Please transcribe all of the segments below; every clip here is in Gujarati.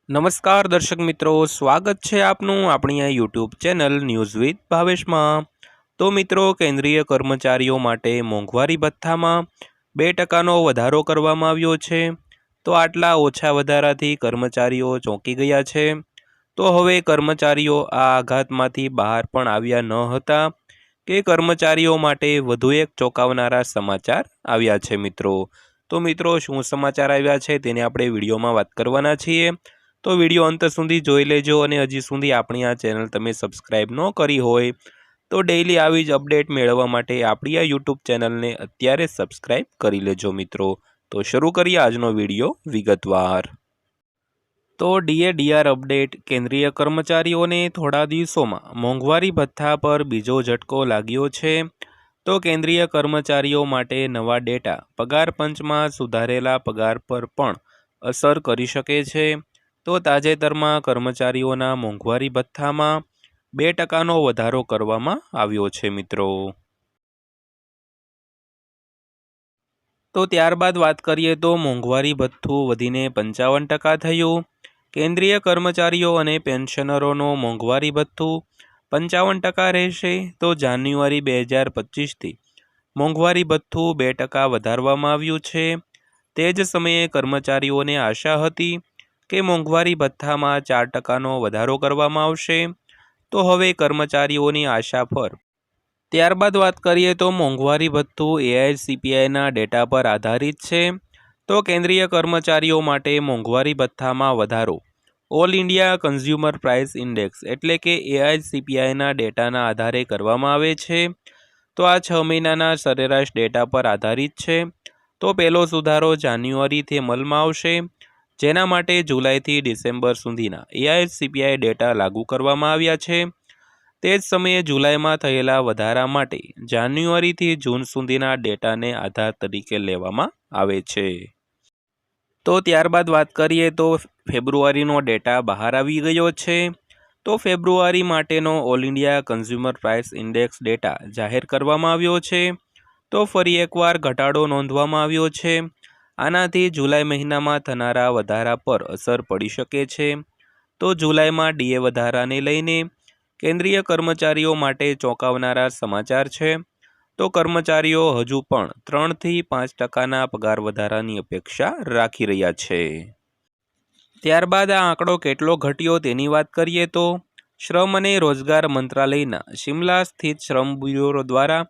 નમસ્કાર દર્શક મિત્રો, સ્વાગત છે આપનું આપણી આ યુટ્યુબ ચેનલ ન્યૂઝ વિથ ભાવેશમાં। તો મિત્રો, કેન્દ્રીય કર્મચારીઓ માટે મોંઘવારી ભથ્થામાં 2%નો વધારો કરવામાં આવ્યો છે। તો આટલા ઓછા વધારાથી કર્મચારીઓ ચોંકી ગયા છે। તો હવે કર્મચારીઓ આ આઘાતમાંથી બહાર પણ આવ્યા ન હતા કે કર્મચારીઓ માટે વધુ એક ચોંકાવનારા સમાચાર આવ્યા છે મિત્રો। તો મિત્રો, શું સમાચાર આવ્યા છે તેને આપણે વિડીયોમાં વાત કરવાના છીએ। તો વિડીયો અંત સુધી જોઈ લેજો અને હજી સુધી આપણી આ ચેનલ તમે સબસ્ક્રાઈબ ન કરી હોય તો ડેઈલી આવી જ અપડેટ મેળવવા માટે આપણી આ યુટ્યુબ ચેનલને અત્યારે સબસ્ક્રાઈબ કરી લેજો મિત્રો। તો શરૂ કરીએ આજનો વિડીયો વિગતવાર। તો ડીઆર અપડેટ। કેન્દ્રીય કર્મચારીઓને થોડા દિવસોમાં મોંઘવારી ભથ્થા પર બીજો ઝટકો લાગ્યો છે। તો કેન્દ્રીય કર્મચારીઓ માટે નવા ડેટા પગાર પંચમાં સુધારેલા પગાર પર પણ અસર કરી શકે છે। તો તાજેતરમાં કર્મચારીઓના મોંઘવારી ભથ્થામાં 2%નો વધારો કરવામાં આવ્યો છે મિત્રો। તો ત્યારબાદ વાત કરીએ તો મોંઘવારી ભથ્થું વધીને 55% થયું। કેન્દ્રીય કર્મચારીઓ અને પેન્શનરોનો મોંઘવારી ભથ્થું 55% રહેશે। તો જાન્યુઆરી 2025થી મોંઘવારી ભથ્થું 2% વધારવામાં આવ્યું છે। તે જ સમયે કર્મચારીઓને આશા હતી કે મોંઘવારી ભથ્થામાં 4%નો વધારો કરવામાં આવશે। તો હવે કર્મચારીઓની આશા પર। ત્યારબાદ વાત કરીએ તો મોંઘવારી ભથ્થું એઆઈસીપીઆઈના ડેટા પર આધારિત છે। તો કેન્દ્રીય કર્મચારીઓ માટે મોંઘવારી ભથ્થામાં વધારો all India consumer price index એટલે કે એઆઈસીપીઆઈના ડેટાના આધારે કરવામાં આવે છે। તો આ 6 મહિનાના સરેરાશ ડેટા પર આધારિત છે। તો પહેલો સુધારો જાન્યુઆરીથી અમલમાં આવશે, જેના માટે જુલાઈથી ડિસેમ્બર સુધીના એઆઈસીપીઆઈ ડેટા લાગુ કરવામાં આવ્યા છે। તે જ સમયે જુલાઈમાં થયેલા વધારા માટે જાન્યુઆરીથી જૂન સુધીના ડેટાને આધાર તરીકે લેવામાં આવે છે। તો ત્યારબાદ વાત કરીએ તો ફેબ્રુઆરીનો ડેટા બહાર આવી ગયો છે। તો ફેબ્રુઆરી માટેનો all India consumer price index data જાહેર કરવામાં આવ્યો છે। તો ફરી એકવાર ઘટાડો નોંધવામાં આવ્યો છે। આનાથી જુલાઈ મહિનામાં થનારા વધારા પર અસર પડી શકે છે। તો જુલાઈમાં ડીએ વધારાને લઈને કેન્દ્રીય કર્મચારીઓ માટે ચોંકાવનારા સમાચાર છે। તો કર્મચારીઓ હજુ પણ 3થી 5%ના પગાર વધારાની અપેક્ષા રાખી રહ્યા છે। ત્યારબાદ આ આંકડો કેટલો ઘટ્યો તેની વાત કરીએ તો શ્રમ અને રોજગાર મંત્રાલયના શિમલા સ્થિત શ્રમ બ્યુરો દ્વારા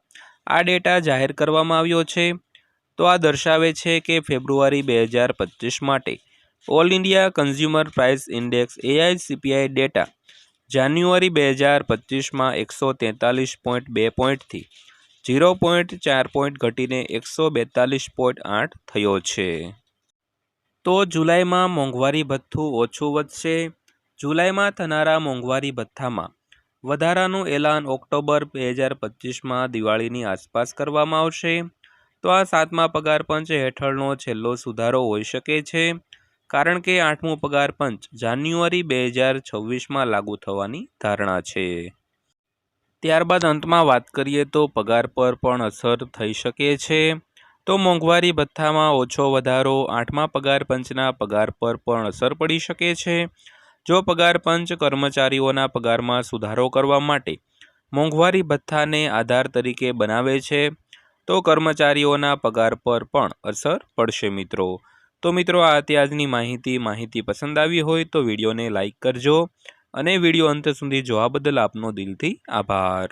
આ ડેટા જાહેર કરવામાં આવ્યો છે। તો આ દર્શાવે છે કે ફેબ્રુઆરી 2025 માટે all India consumer price index AICPI data જાન્યુઆરી 2025માં 143.2 પોઈન્ટથી 0.4 પોઈન્ટ ઘટીને 142.8 થયો છે। તો જુલાઈમાં મોંઘવારી ભથ્થું ઓછું વધશે। જુલાઈમાં થનારા મોંઘવારી ભથ્થામાં વધારાનું એલાન ઓક્ટોબર 2025માં દિવાળીની આસપાસ કરવામાં આવશે। તો આ 7મા પગાર પંચ હેઠળનો છેલ્લો સુધારો હોઈ શકે છે, કારણ કે 8મું પગાર પંચ જાન્યુઆરી 2026માં લાગુ થવાની ધારણા છે। ત્યારબાદ અંતમાં વાત કરીએ તો પગાર પર પણ અસર થઈ શકે છે। તો મોંઘવારી ભથ્થામાં ઓછો વધારો 8મા પગાર પંચના પગાર પર પણ અસર પડી શકે છે। જો પગાર પંચ કર્મચારીઓના પગારમાં સુધારો કરવા માટે મોંઘવારી ભથ્થાને આધાર તરીકે બનાવે છે તો કર્મચારીઓના પગાર પર પણ અસર પડશે મિત્રો। તો મિત્રો, આ હતી આજની માહિતી પસંદ આવી હોય તો વિડીયોને લાઇક કરજો અને વિડીયો અંત સુધી જોવા બદલ આપનો દિલથી આભાર।